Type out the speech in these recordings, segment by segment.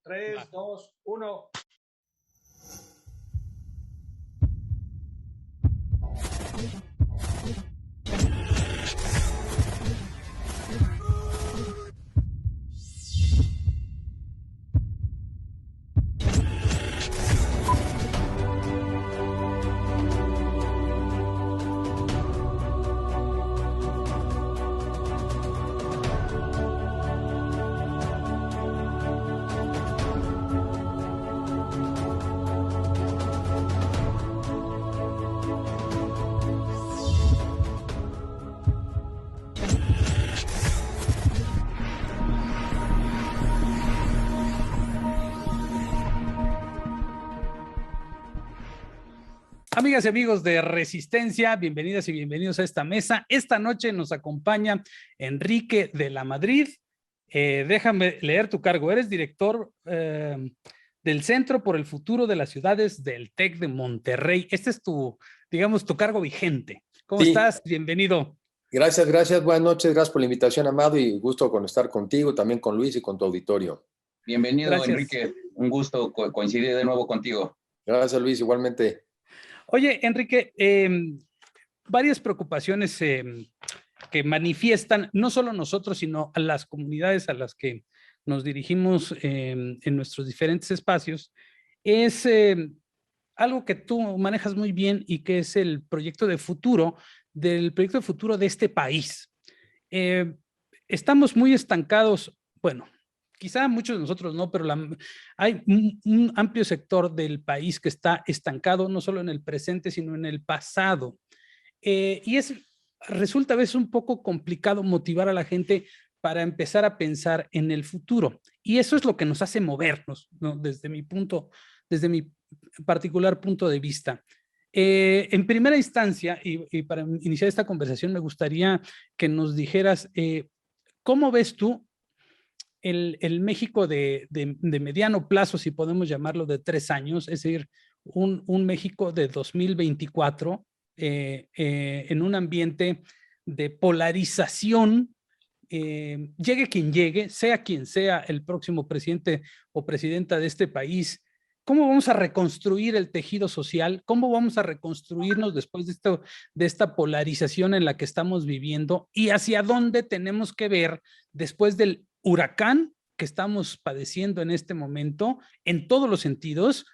3, 2, 1. Amigas y amigos de Resistencia, bienvenidas y bienvenidos a esta mesa. Esta noche nos acompaña Enrique de la Madrid. Déjame leer tu cargo. Eres director del Centro por el Futuro de las Ciudades del TEC de Monterrey. Este es tu, digamos, tu cargo vigente. ¿Cómo estás? Bienvenido. Gracias. Buenas noches. Gracias por la invitación, Amado, y gusto con estar contigo, también con Luis y con tu auditorio. Bienvenido, Gracias. Enrique. Un gusto coincidir de nuevo contigo. Gracias, Luis. Igualmente. Oye, Enrique, varias preocupaciones que manifiestan no solo nosotros, sino a las comunidades a las que nos dirigimos en nuestros diferentes espacios, es algo que tú manejas muy bien y que es el proyecto de futuro, del proyecto de futuro de este país. Estamos muy estancados, bueno, quizá muchos de nosotros no, pero hay un amplio sector del país que está estancado no solo en el presente, sino en el pasado. Y resulta a veces un poco complicado motivar a la gente para empezar a pensar en el futuro. Y eso es lo que nos hace movernos, ¿no? Desde mi particular punto de vista. En primera instancia, y para iniciar esta conversación, me gustaría que nos dijeras ¿cómo ves tú el México de mediano plazo, si podemos llamarlo, de 3 años, es decir, un México de 2024 en un ambiente de polarización, llegue quien llegue, sea quien sea el próximo presidente o presidenta de este país? ¿Cómo vamos a reconstruir el tejido social? ¿Cómo vamos a reconstruirnos después de esta polarización en la que estamos viviendo? ¿Y hacia dónde tenemos que ver después del huracán que estamos padeciendo en este momento, en todos los sentidos?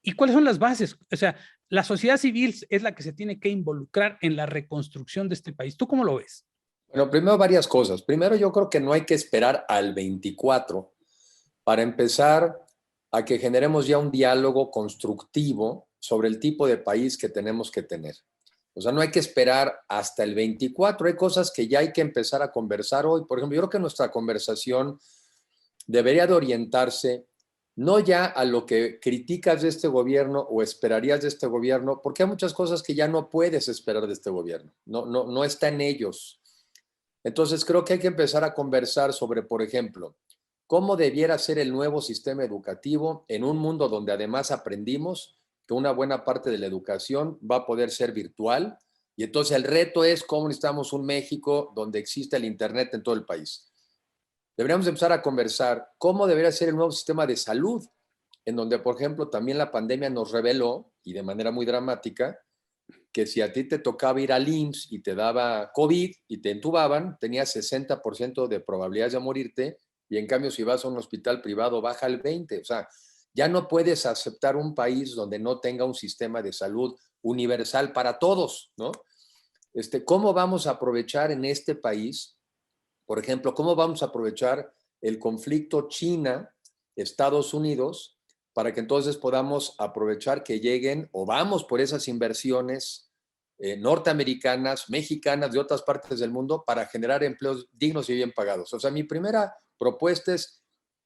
¿Y cuáles son las bases? O sea, la sociedad civil es la que se tiene que involucrar en la reconstrucción de este país. ¿Tú cómo lo ves? Bueno, primero varias cosas. Primero, yo creo que no hay que esperar al 24 para empezar a que generemos ya un diálogo constructivo sobre el tipo de país que tenemos que tener. O sea, no hay que esperar hasta el 24. Hay cosas que ya hay que empezar a conversar hoy. Por ejemplo, yo creo que nuestra conversación debería de orientarse no ya a lo que criticas de este gobierno o esperarías de este gobierno, porque hay muchas cosas que ya no puedes esperar de este gobierno. No está en ellos. Entonces, creo que hay que empezar a conversar sobre, por ejemplo, cómo debiera ser el nuevo sistema educativo en un mundo donde además aprendimos que una buena parte de la educación va a poder ser virtual, y entonces el reto es cómo necesitamos un México donde exista el Internet en todo el país. Deberíamos empezar a conversar cómo debería ser el nuevo sistema de salud, en donde, por ejemplo, también la pandemia nos reveló, y de manera muy dramática, que si a ti te tocaba ir al IMSS y te daba COVID y te entubaban, tenías 60% de probabilidades de morirte, y en cambio si vas a un hospital privado baja al 20%. O sea, ya no puedes aceptar un país donde no tenga un sistema de salud universal para todos, ¿no? ¿Cómo vamos a aprovechar en este país, por ejemplo, cómo vamos a aprovechar el conflicto China-Estados Unidos para que entonces podamos aprovechar que lleguen o vamos por esas inversiones norteamericanas, mexicanas, de otras partes del mundo para generar empleos dignos y bien pagados? O sea, mi primera propuesta es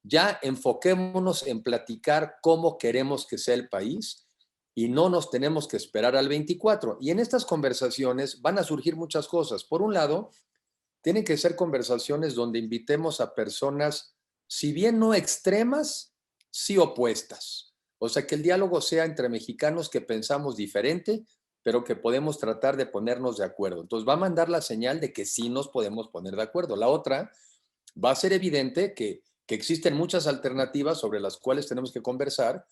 ya enfoquémonos en platicar cómo queremos que sea el país y no nos tenemos que esperar al 24. Y en estas conversaciones van a surgir muchas cosas. Por un lado, tienen que ser conversaciones donde invitemos a personas, si bien no extremas, sí opuestas. O sea, que el diálogo sea entre mexicanos que pensamos diferente, pero que podemos tratar de ponernos de acuerdo. Entonces va a mandar la señal de que sí nos podemos poner de acuerdo. La otra, va a ser evidente que que existen muchas alternativas sobre las cuales tenemos que conversar,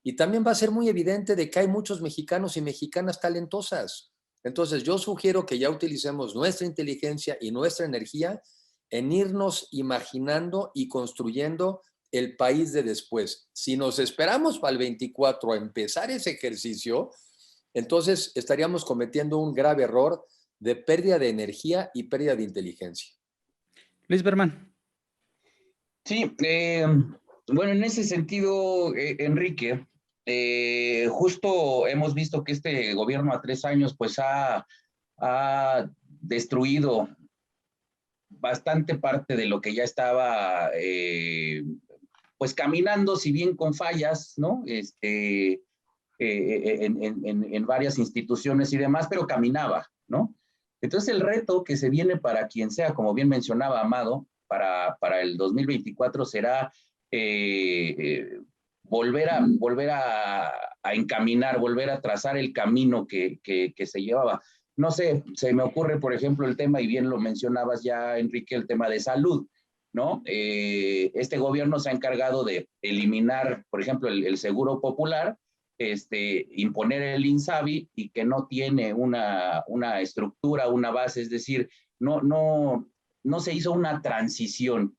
y también va a ser muy evidente de que hay muchos mexicanos y mexicanas talentosas. Entonces yo sugiero que ya utilicemos nuestra inteligencia y nuestra energía en irnos imaginando y construyendo el país de después. Si nos esperamos para el 24 a empezar ese ejercicio, entonces estaríamos cometiendo un grave error de pérdida de energía y pérdida de inteligencia. Luis Berman. Sí, bueno, en ese sentido, Enrique, justo hemos visto que este gobierno a 3 años pues ha destruido bastante parte de lo que ya estaba pues caminando, si bien con fallas, ¿no? En varias instituciones y demás, pero caminaba, ¿no? Entonces el reto que se viene para quien sea, como bien mencionaba Amado, para el 2024 será volver a encaminar, volver a trazar el camino que se llevaba. No sé, se me ocurre, por ejemplo, el tema, y bien lo mencionabas ya, Enrique, el tema de salud, ¿no? Este gobierno se ha encargado de eliminar, por ejemplo, el seguro popular, imponer el INSABI y que no tiene una estructura, una base, es decir, no se hizo una transición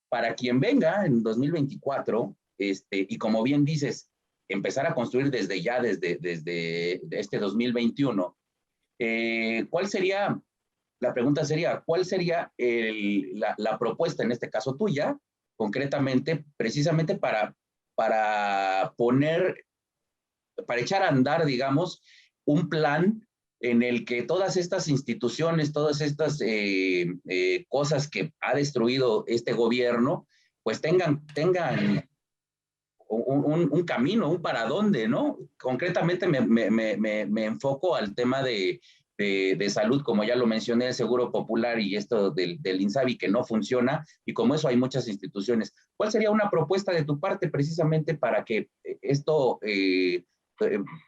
para quien venga en 2024, y como bien dices, empezar a construir desde ya, desde este 2021. ¿Cuál sería, la pregunta sería, cuál sería la propuesta, en este caso tuya, concretamente, precisamente para echar a andar, digamos, un plan en el que todas estas instituciones, todas estas cosas que ha destruido este gobierno, pues tengan un camino, un para dónde, ¿no? Concretamente me enfoco al tema de salud, como ya lo mencioné, el Seguro Popular y esto del INSABI que no funciona, y como eso hay muchas instituciones. ¿Cuál sería una propuesta de tu parte precisamente para que esto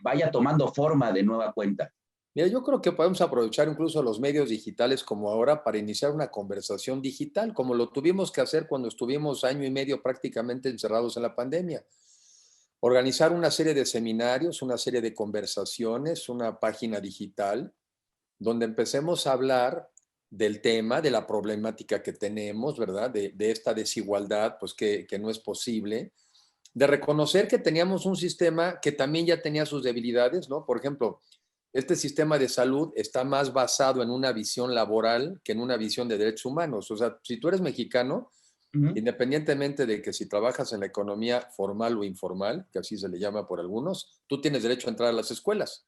vaya tomando forma de nueva cuenta? Mira, yo creo que podemos aprovechar incluso los medios digitales como ahora para iniciar una conversación digital, como lo tuvimos que hacer cuando estuvimos año y medio prácticamente encerrados en la pandemia. Organizar una serie de seminarios, una serie de conversaciones, una página digital, donde empecemos a hablar del tema, de la problemática que tenemos, ¿verdad? De esta desigualdad, pues que no es posible, de reconocer que teníamos un sistema que también ya tenía sus debilidades, ¿no? Por ejemplo, este sistema de salud está más basado en una visión laboral que en una visión de derechos humanos. O sea, si tú eres mexicano, independientemente de que si trabajas en la economía formal o informal, que así se le llama por algunos, tú tienes derecho a entrar a las escuelas.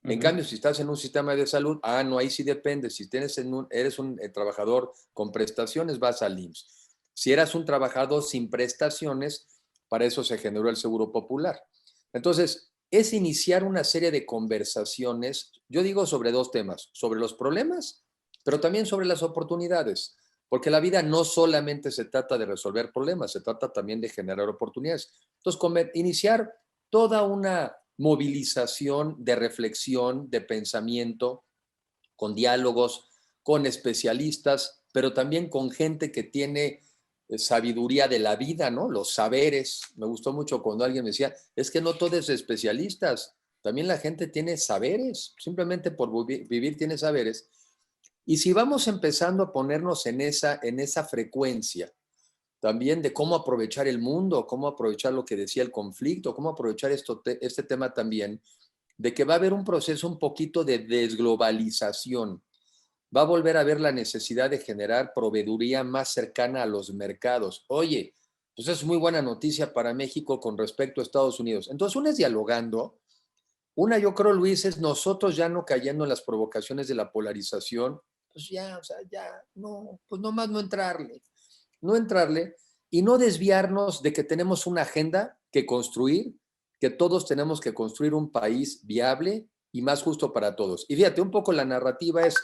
En cambio, si estás en un sistema de salud, no, ahí sí depende. Si eres un trabajador con prestaciones, vas al IMSS. Si eras un trabajador sin prestaciones, para eso se generó el Seguro Popular. Entonces, es iniciar una serie de conversaciones, yo digo sobre 2 temas, sobre los problemas, pero también sobre las oportunidades, porque la vida no solamente se trata de resolver problemas, se trata también de generar oportunidades. Entonces, iniciar toda una movilización de reflexión, de pensamiento, con diálogos, con especialistas, pero también con gente que tiene sabiduría de la vida, ¿no? Los saberes. Me gustó mucho cuando alguien me decía, es que no todo es especialistas, también la gente tiene saberes, simplemente por vivir tiene saberes. Y si vamos empezando a ponernos en esa frecuencia, también de cómo aprovechar el mundo, cómo aprovechar lo que decía el conflicto, cómo aprovechar este tema también, de que va a haber un proceso un poquito de desglobalización. Va a volver a haber la necesidad de generar proveeduría más cercana a los mercados. Oye, pues es muy buena noticia para México con respecto a Estados Unidos. Entonces, una es dialogando. Una, yo creo, Luis, es nosotros ya no cayendo en las provocaciones de la polarización. Pues ya, o sea, ya, no, pues nomás no entrarle. No entrarle y no desviarnos de que tenemos una agenda que construir, que todos tenemos que construir un país viable y más justo para todos. Y fíjate, un poco la narrativa es,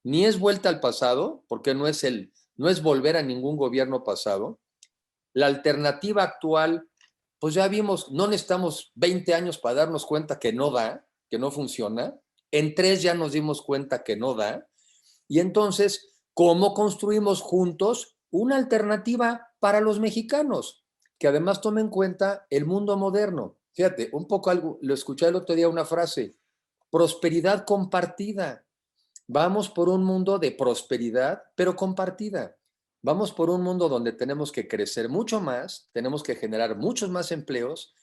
ni es vuelta al pasado, porque no es volver a ningún gobierno pasado. La alternativa actual, pues ya vimos, no necesitamos 20 años para darnos cuenta que no da, que no funciona. En 3 ya nos dimos cuenta que no da. Y entonces, ¿cómo construimos juntos una alternativa para los mexicanos, que además tomen en cuenta el mundo moderno. Fíjate, un poco algo, lo escuché el otro día una frase, prosperidad compartida. Vamos por un mundo de prosperidad, pero compartida. Vamos por un mundo donde tenemos que crecer mucho más, tenemos que generar muchos más empleos.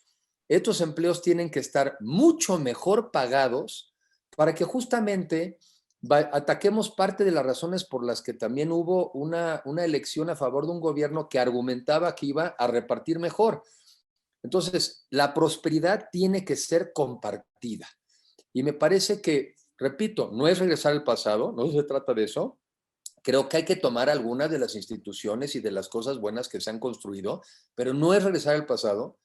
Estos empleos tienen que estar mucho mejor pagados para que justamente ataquemos parte de las razones por las que también hubo una elección a favor de un gobierno que argumentaba que iba a repartir mejor. Entonces, la prosperidad tiene que ser compartida. Y me parece que, repito, no es regresar al pasado, no se trata de eso. Creo que hay que tomar algunas de las instituciones y de las cosas buenas que se han construido, pero no es regresar al pasado.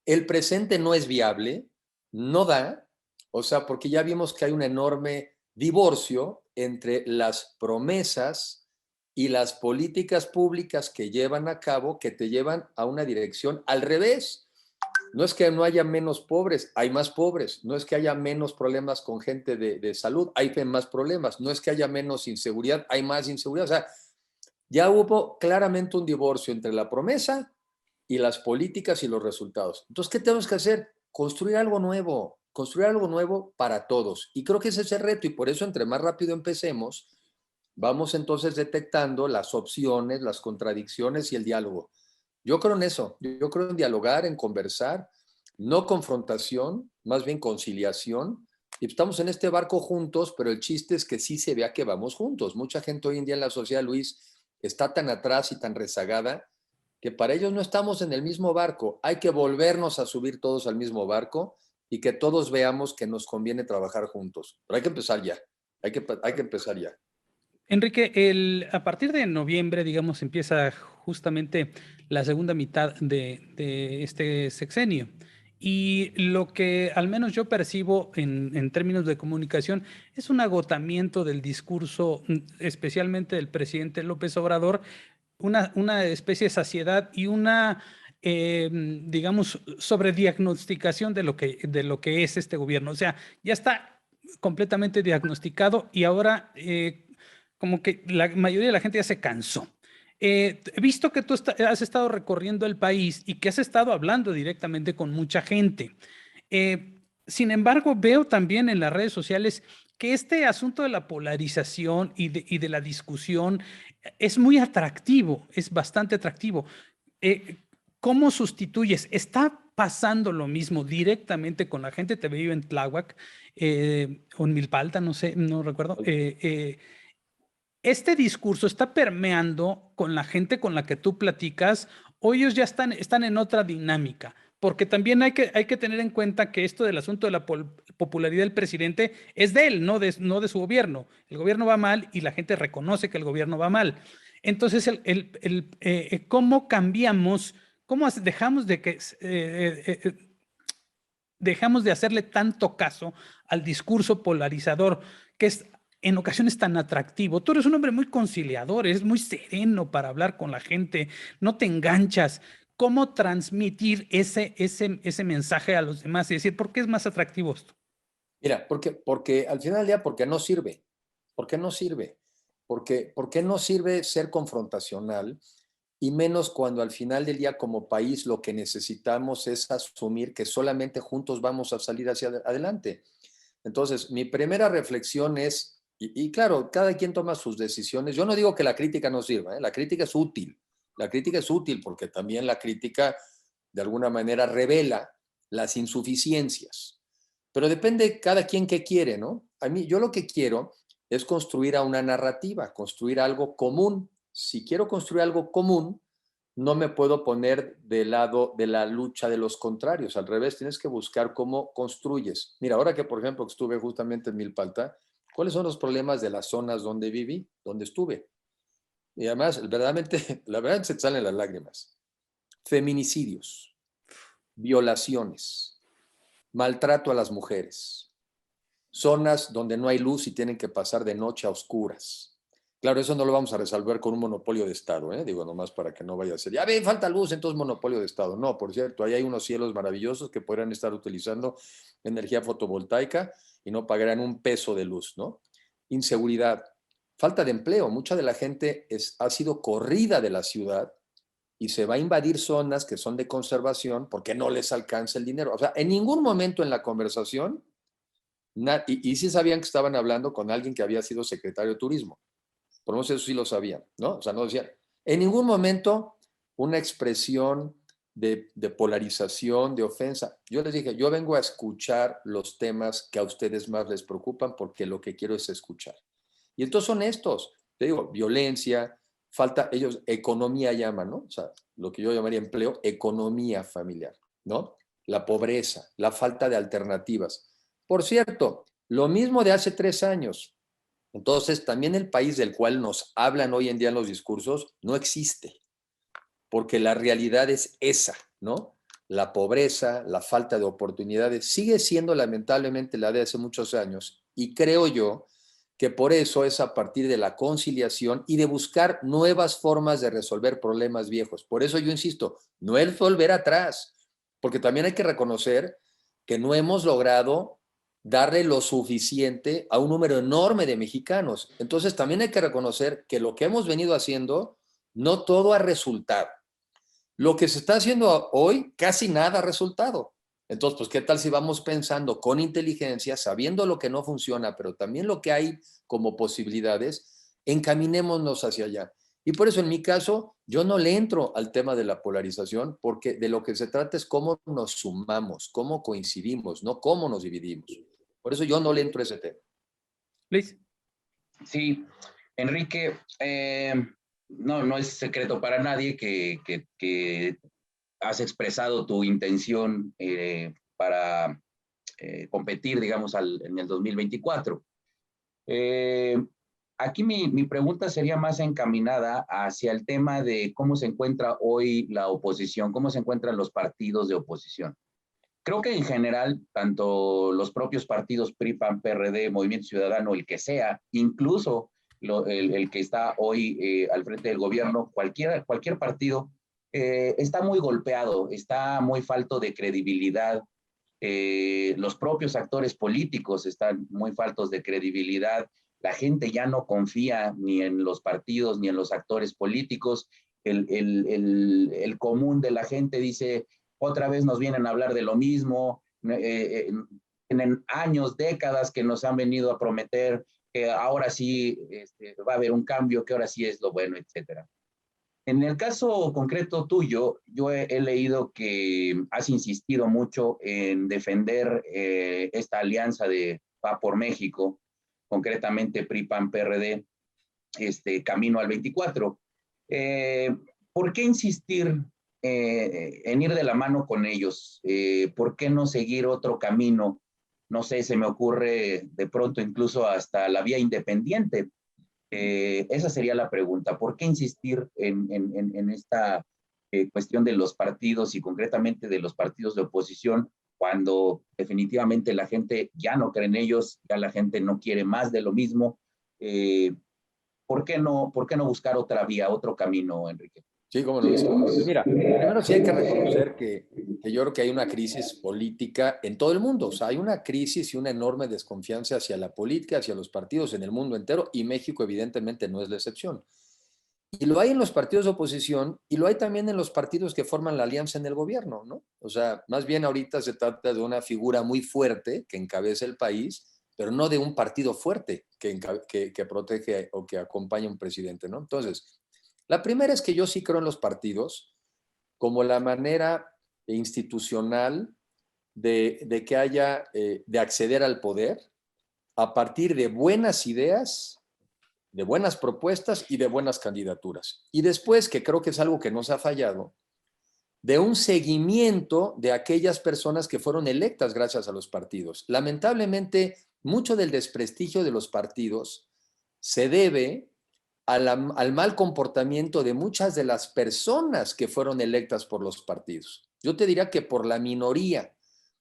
El presente no es viable, no da, o sea, porque ya vimos que hay un enorme divorcio entre las promesas y las políticas públicas que llevan a cabo, que te llevan a una dirección al revés. No es que no haya menos pobres, hay más pobres. No es que haya menos problemas con gente de salud, hay más problemas. No es que haya menos inseguridad, hay más inseguridad. O sea, ya hubo claramente un divorcio entre la promesa y las políticas y los resultados. Entonces, ¿qué tenemos que hacer? Construir algo nuevo para todos. Y creo que ese es el reto y por eso entre más rápido empecemos, vamos entonces detectando las opciones, las contradicciones y el diálogo. Yo creo en eso, yo creo en dialogar, en conversar, no confrontación, más bien conciliación. Y estamos en este barco juntos, pero el chiste es que sí se vea que vamos juntos. Mucha gente hoy en día en la sociedad, Luis, está tan atrás y tan rezagada que para ellos no estamos en el mismo barco. Hay que volvernos a subir todos al mismo barco y que todos veamos que nos conviene trabajar juntos. Pero hay que empezar ya, hay que empezar ya. Enrique, a partir de noviembre, digamos, empieza justamente la segunda mitad de este sexenio. Y lo que al menos yo percibo en términos de comunicación es un agotamiento del discurso, especialmente del presidente López Obrador, una especie de saciedad y una, digamos, sobrediagnosticación de lo que es este gobierno. O sea, ya está completamente diagnosticado y ahora como que la mayoría de la gente ya se cansó. He visto que tú has estado recorriendo el país y que has estado hablando directamente con mucha gente. Sin embargo, veo también en las redes sociales que este asunto de la polarización y de la discusión es muy atractivo, es bastante atractivo. ¿Cómo sustituyes? ¿Está pasando lo mismo directamente con la gente? Te veo en Tláhuac o en Milpalta, no sé, no recuerdo. ¿Este discurso está permeando con la gente con la que tú platicas o ellos ya están en otra dinámica? Porque también hay que tener en cuenta que esto del asunto de la popularidad del presidente es de él, no de su gobierno. El gobierno va mal y la gente reconoce que el gobierno va mal. Entonces, ¿cómo cambiamos? ¿Cómo dejamos dejamos de hacerle tanto caso al discurso polarizador que es en ocasiones tan atractivo? Tú eres un hombre muy conciliador, eres muy sereno para hablar con la gente, no te enganchas. ¿Cómo transmitir ese mensaje a los demás y decir, ¿por qué es más atractivo esto? Mira, porque al final del día, porque no sirve. ¿Por qué no sirve? Porque no sirve ser confrontacional y menos cuando al final del día como país lo que necesitamos es asumir que solamente juntos vamos a salir hacia adelante. Entonces, mi primera reflexión es, y claro, cada quien toma sus decisiones. Yo no digo que la crítica no sirva, ¿eh? La crítica es útil. La crítica es útil porque también la crítica de alguna manera revela las insuficiencias. Pero depende cada quien qué quiere, ¿no? Yo lo que quiero es construir a una narrativa, construir algo común. Si quiero construir algo común, no me puedo poner del lado de la lucha de los contrarios. Al revés, tienes que buscar cómo construyes. Mira, ahora que, por ejemplo, estuve justamente en Milpalta, ¿cuáles son los problemas de las zonas donde viví, donde estuve? Y además, verdaderamente, la verdad se te salen las lágrimas. Feminicidios, violaciones, maltrato a las mujeres, zonas donde no hay luz y tienen que pasar de noche a oscuras. Claro, eso no lo vamos a resolver con un monopolio de Estado, ¿eh? Digo, nomás para que no vaya a ser, ya ve, falta luz, entonces monopolio de Estado. No, por cierto, ahí hay unos cielos maravillosos que podrían estar utilizando energía fotovoltaica y no pagarán un peso de luz, ¿no? Inseguridad, falta de empleo. Mucha de la gente ha sido corrida de la ciudad y se va a invadir zonas que son de conservación porque no les alcanza el dinero. O sea, en ningún momento en la conversación, y sí sabían que estaban hablando con alguien que había sido secretario de Turismo. Por lo menos eso sí lo sabían, ¿no? O sea, no decían. En ningún momento una expresión de polarización, de ofensa. Yo les dije, yo vengo a escuchar los temas que a ustedes más les preocupan porque lo que quiero es escuchar. Y entonces son estos, te digo, violencia, falta, ellos economía llaman, ¿no? O sea, lo que yo llamaría empleo, economía familiar, ¿no? La pobreza, la falta de alternativas. Por cierto, lo mismo de hace 3 años. Entonces, también el país del cual nos hablan hoy en día en los discursos no existe, porque la realidad es esa, ¿no? La pobreza, la falta de oportunidades, sigue siendo lamentablemente la de hace muchos años, y creo yo que por eso es a partir de la conciliación y de buscar nuevas formas de resolver problemas viejos. Por eso yo insisto, no es volver atrás, porque también hay que reconocer que no hemos logrado darle lo suficiente a un número enorme de mexicanos. Entonces también hay que reconocer que lo que hemos venido haciendo, no todo ha resultado. Lo que se está haciendo hoy, casi nada ha resultado. Entonces, pues, ¿qué tal si vamos pensando con inteligencia, sabiendo lo que no funciona, pero también lo que hay como posibilidades, encaminémonos hacia allá? Y por eso, en mi caso, yo no le entro al tema de la polarización, porque de lo que se trata es cómo nos sumamos, cómo coincidimos, no cómo nos dividimos. Por eso yo no le entro a ese tema. Luis. Sí, Enrique, no es secreto para nadie que has expresado tu intención para competir, digamos, en el 2024. Aquí mi pregunta sería más encaminada hacia el tema de cómo se encuentra hoy la oposición, cómo se encuentran los partidos de oposición. Creo que en general, tanto los propios partidos PRI, PAN, PRD, Movimiento Ciudadano, el que sea, incluso el que está hoy al frente del gobierno, cualquier partido, está muy golpeado, está muy falto de credibilidad. Los propios actores políticos están muy faltos de credibilidad. La gente ya no confía ni en los partidos ni en los actores políticos. El común de la gente dice, otra vez nos vienen a hablar de lo mismo, en años, décadas que nos han venido a prometer que ahora sí va a haber un cambio, que ahora sí es lo bueno, etcétera. En el caso concreto tuyo, yo he leído que has insistido mucho en defender esta alianza de Va por México, concretamente PRI, PAN, PRD, camino al 24. ¿Por qué insistir en ir de la mano con ellos? ¿Por qué no seguir otro camino? No sé, se me ocurre de pronto incluso hasta la vía independiente. Esa sería la pregunta. ¿Por qué insistir en esta cuestión de los partidos y concretamente de los partidos de oposición cuando definitivamente la gente ya no cree en ellos, ya la gente no quiere más de lo mismo? ¿Por qué no buscar otra vía, otro camino, Enrique? Sí, cómo no. Pues mira, primero sí hay que reconocer que yo creo que hay una crisis política en todo el mundo. O sea, hay una crisis y una enorme desconfianza hacia la política, hacia los partidos en el mundo entero, y México evidentemente no es la excepción. Y lo hay en los partidos de oposición y lo hay también en los partidos que forman la alianza en el gobierno, ¿no? O sea, más bien ahorita se trata de una figura muy fuerte que encabeza el país, pero no de un partido fuerte que protege o que acompaña a un presidente, ¿no? Entonces, la primera es que yo sí creo en los partidos como la manera institucional de que haya, de acceder al poder a partir de buenas ideas, de buenas propuestas y de buenas candidaturas. Y después, que creo que es algo que nos ha fallado, de un seguimiento de aquellas personas que fueron electas gracias a los partidos. Lamentablemente, mucho del desprestigio de los partidos se debe al mal comportamiento de muchas de las personas que fueron electas por los partidos. Yo te diría que por la minoría,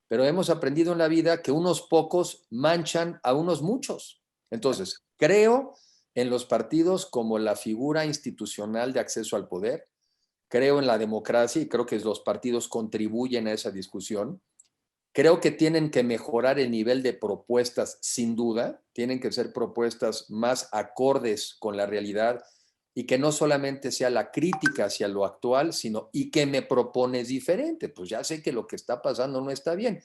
pero hemos aprendido en la vida que unos pocos manchan a unos muchos. Entonces, creo en los partidos como la figura institucional de acceso al poder, creo en la democracia y creo que los partidos contribuyen a esa discusión. Creo que tienen que mejorar el nivel de propuestas, sin duda, tienen que ser propuestas más acordes con la realidad, y que no solamente sea la crítica hacia lo actual, sino ¿y qué me propones diferente? Pues ya sé que lo que está pasando no está bien.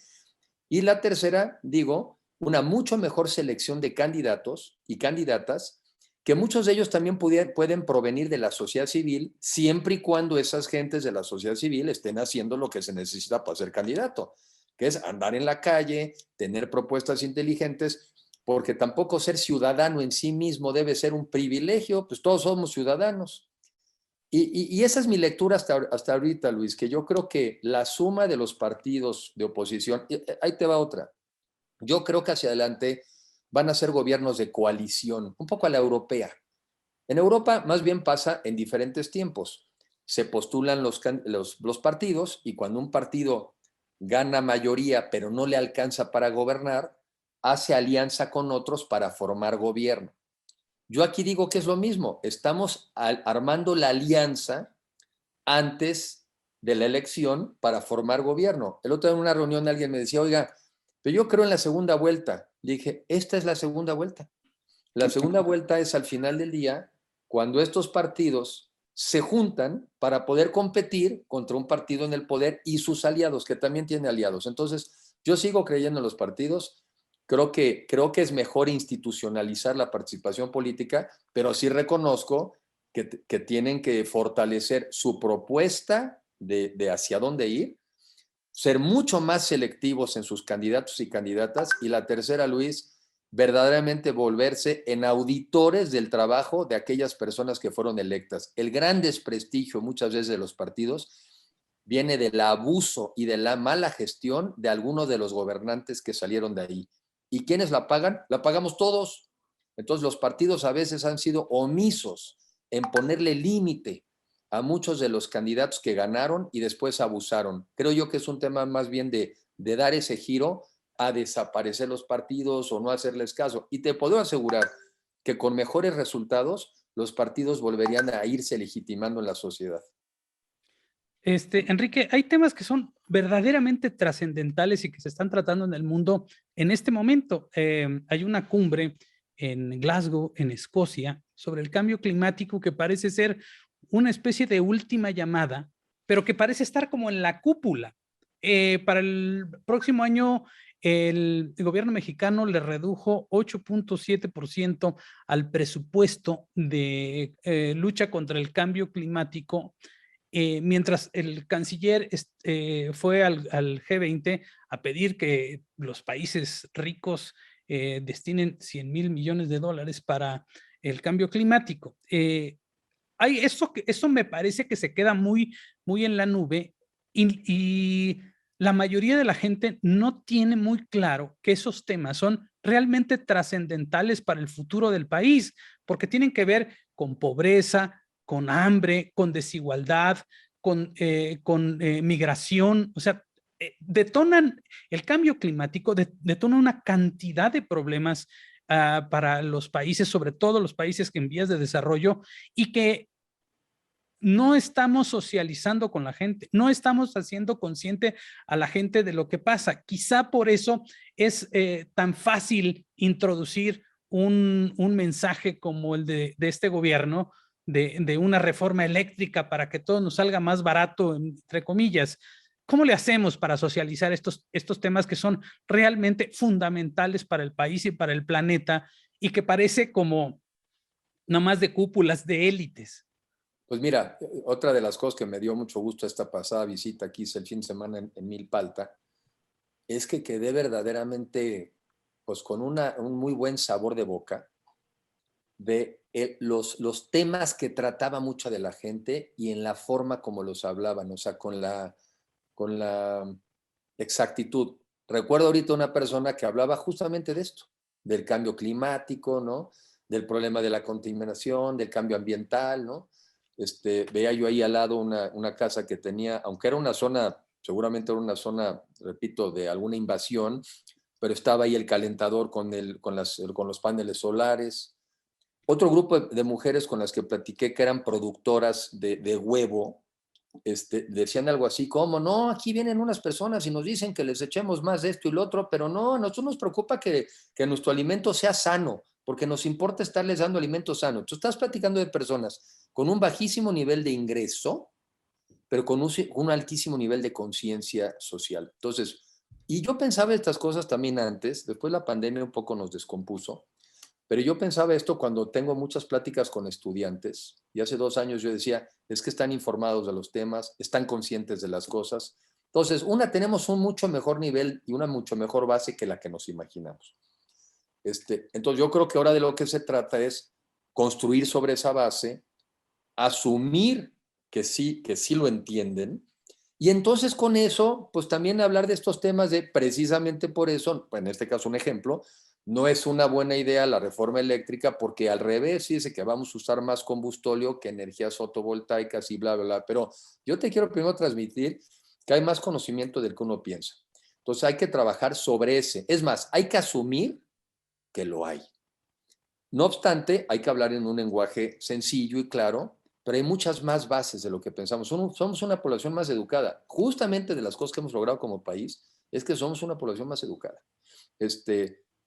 Y la tercera, digo, una mucho mejor selección de candidatos y candidatas, que muchos de ellos también pueden provenir de la sociedad civil, siempre y cuando esas gentes de la sociedad civil estén haciendo lo que se necesita para ser candidato, que es andar en la calle, tener propuestas inteligentes, porque tampoco ser ciudadano en sí mismo debe ser un privilegio, pues todos somos ciudadanos. Y esa es mi lectura hasta ahorita, Luis, que yo creo que la suma de los partidos de oposición, ahí te va otra, yo creo que hacia adelante van a ser gobiernos de coalición, un poco a la europea. En Europa más bien pasa en diferentes tiempos. Se postulan los partidos y cuando un partido gana mayoría pero no le alcanza para gobernar, hace alianza con otros para formar gobierno. Yo aquí digo que es lo mismo, estamos armando la alianza antes de la elección para formar gobierno. El otro día en una reunión alguien me decía, oiga, pero yo creo en la segunda vuelta. Le dije, esta es la segunda vuelta. La segunda vuelta es al final del día, cuando estos partidos se juntan para poder competir contra un partido en el poder y sus aliados, que también tiene aliados. Entonces, yo sigo creyendo en los partidos. Creo que es mejor institucionalizar la participación política, pero sí reconozco que tienen que fortalecer su propuesta de hacia dónde ir, ser mucho más selectivos en sus candidatos y candidatas. Y la tercera, Luis, verdaderamente volverse en auditores del trabajo de aquellas personas que fueron electas. El gran desprestigio muchas veces de los partidos viene del abuso y de la mala gestión de algunos de los gobernantes que salieron de ahí. ¿Y quiénes la pagan? La pagamos todos. Entonces los partidos a veces han sido omisos en ponerle límite a muchos de los candidatos que ganaron y después abusaron. Creo yo que es un tema más bien de dar ese giro a desaparecer los partidos o no hacerles caso. Y te puedo asegurar que con mejores resultados los partidos volverían a irse legitimando en la sociedad. Enrique, hay temas que son verdaderamente trascendentales y que se están tratando en el mundo en este momento. Hay una cumbre en Glasgow, en Escocia, sobre el cambio climático que parece ser una especie de última llamada, pero que parece estar como en la cúpula. Para el próximo año, el gobierno mexicano le redujo 8.7% al presupuesto de lucha contra el cambio climático. Mientras el canciller fue al G20 a pedir que los países ricos destinen 100,000 millones de dólares para el cambio climático. Eso me parece que se queda muy en la nube y la mayoría de la gente no tiene muy claro que esos temas son realmente trascendentales para el futuro del país, porque tienen que ver con pobreza, con hambre, con desigualdad, con migración. O sea, detonan el cambio climático, detona una cantidad de problemas para los países, sobre todo los países que en vías de desarrollo, y que no estamos socializando con la gente, no estamos haciendo consciente a la gente de lo que pasa. Quizá por eso es tan fácil introducir un mensaje como el de este gobierno, de una reforma eléctrica para que todo nos salga más barato, entre comillas. ¿Cómo le hacemos para socializar estos temas que son realmente fundamentales para el país y para el planeta y que parece como nomás de cúpulas, de élites? Pues mira, otra de las cosas que me dio mucho gusto esta pasada visita que hice el fin de semana en Milpalta es que quedé verdaderamente pues con un muy buen sabor de boca de los temas que trataba mucho de la gente y en la forma como los hablaban, o sea, con la exactitud. Recuerdo ahorita una persona que hablaba justamente de esto, del cambio climático, ¿no? Del problema de la contaminación, del cambio ambiental, ¿no? Veía yo ahí al lado una casa que tenía, aunque era una zona, seguramente era una zona, repito, de alguna invasión, pero estaba ahí el calentador con los paneles solares. Otro grupo de mujeres con las que platiqué que eran productoras de huevo, decían algo así como, no, aquí vienen unas personas y nos dicen que les echemos más de esto y lo otro, pero no, a nosotros nos preocupa que nuestro alimento sea sano, porque nos importa estarles dando alimento sano. Tú estás platicando de personas con un bajísimo nivel de ingreso, pero con un altísimo nivel de conciencia social. Entonces, y yo pensaba estas cosas también antes, después la pandemia un poco nos descompuso, pero yo pensaba esto cuando tengo muchas pláticas con estudiantes, y hace 2 años yo decía, es que están informados de los temas, están conscientes de las cosas. Entonces, tenemos un mucho mejor nivel y una mucho mejor base que la que nos imaginamos. Entonces, yo creo que ahora de lo que se trata es construir sobre esa base, asumir que sí lo entienden, y entonces con eso, pues también hablar de estos temas de precisamente por eso, en este caso un ejemplo, no es una buena idea la reforma eléctrica porque al revés dice que vamos a usar más combustóleo que energías fotovoltaicas y bla, bla, bla. Pero yo te quiero primero transmitir que hay más conocimiento del que uno piensa. Entonces hay que trabajar sobre ese. Es más, hay que asumir que lo hay. No obstante, hay que hablar en un lenguaje sencillo y claro, pero hay muchas más bases de lo que pensamos. Somos una población más educada. Justamente de las cosas que hemos logrado como país es que somos una población más educada.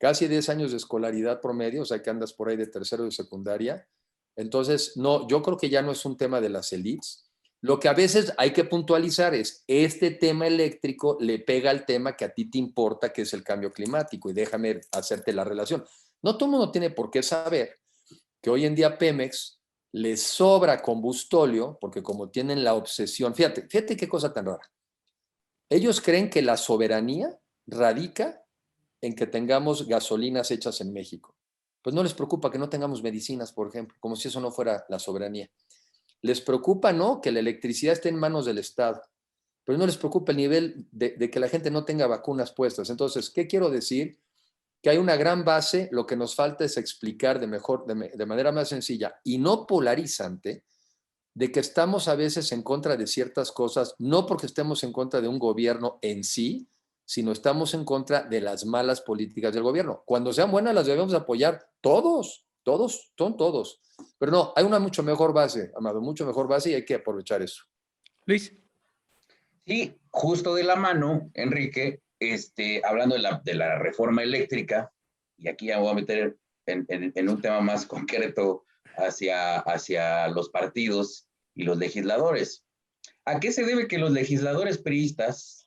Casi 10 años de escolaridad promedio, o sea que andas por ahí de tercero de secundaria. Entonces, no, yo creo que ya no es un tema de las élites. Lo que a veces hay que puntualizar es, este tema eléctrico le pega al tema que a ti te importa, que es el cambio climático, y déjame hacerte la relación. No todo el mundo tiene por qué saber que hoy en día Pemex les sobra combustóleo, porque como tienen la obsesión, fíjate qué cosa tan rara. Ellos creen que la soberanía radica en que tengamos gasolinas hechas en México. Pues no les preocupa que no tengamos medicinas, por ejemplo, como si eso no fuera la soberanía. Les preocupa, ¿no?, que la electricidad esté en manos del Estado, pero no les preocupa el nivel de que la gente no tenga vacunas puestas. Entonces, ¿qué quiero decir? Que hay una gran base, lo que nos falta es explicar de manera más sencilla y no polarizante, de que estamos a veces en contra de ciertas cosas, no porque estemos en contra de un gobierno en sí, sino estamos en contra de las malas políticas del gobierno. Cuando sean buenas las debemos apoyar todos, son todos. Pero no, hay una mucho mejor base, Amado, mucho mejor base, y hay que aprovechar eso. Luis. Sí, justo de la mano, Enrique, hablando de la reforma eléctrica, y aquí ya voy a meter en un tema más concreto hacia los partidos y los legisladores. ¿A qué se debe que los legisladores priistas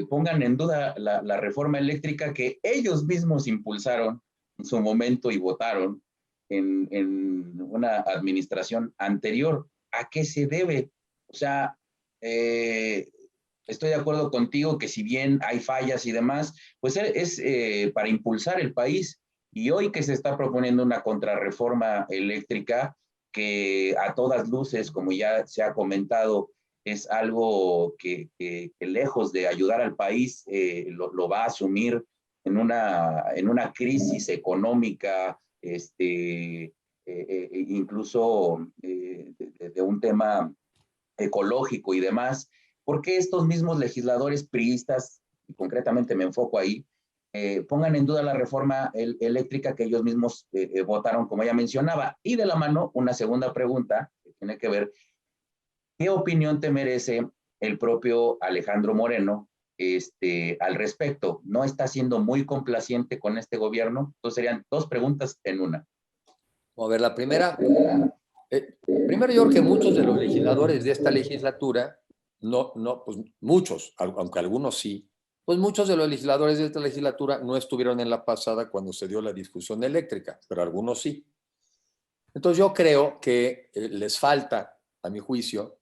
pongan en duda la reforma eléctrica que ellos mismos impulsaron en su momento y votaron en una administración anterior? ¿A qué se debe? O sea, estoy de acuerdo contigo que si bien hay fallas y demás, pues es para impulsar el país. Y hoy que se está proponiendo una contrarreforma eléctrica que a todas luces, como ya se ha comentado, es algo que lejos de ayudar al país, lo va a asumir en una crisis económica, incluso de un tema ecológico y demás. ¿Por qué estos mismos legisladores priistas, y concretamente me enfoco ahí, pongan en duda la reforma eléctrica que ellos mismos votaron, como ya mencionaba? Y de la mano, una segunda pregunta que tiene que ver, ¿qué opinión te merece el propio Alejandro Moreno al respecto? ¿No está siendo muy complaciente con este gobierno? Entonces serían 2 preguntas en una. A ver, la primera, primero yo creo que muchos de los legisladores de esta legislatura, pues muchos, aunque algunos sí, pues muchos de los legisladores de esta legislatura no estuvieron en la pasada cuando se dio la discusión eléctrica, pero algunos sí. Entonces yo creo que les falta, a mi juicio,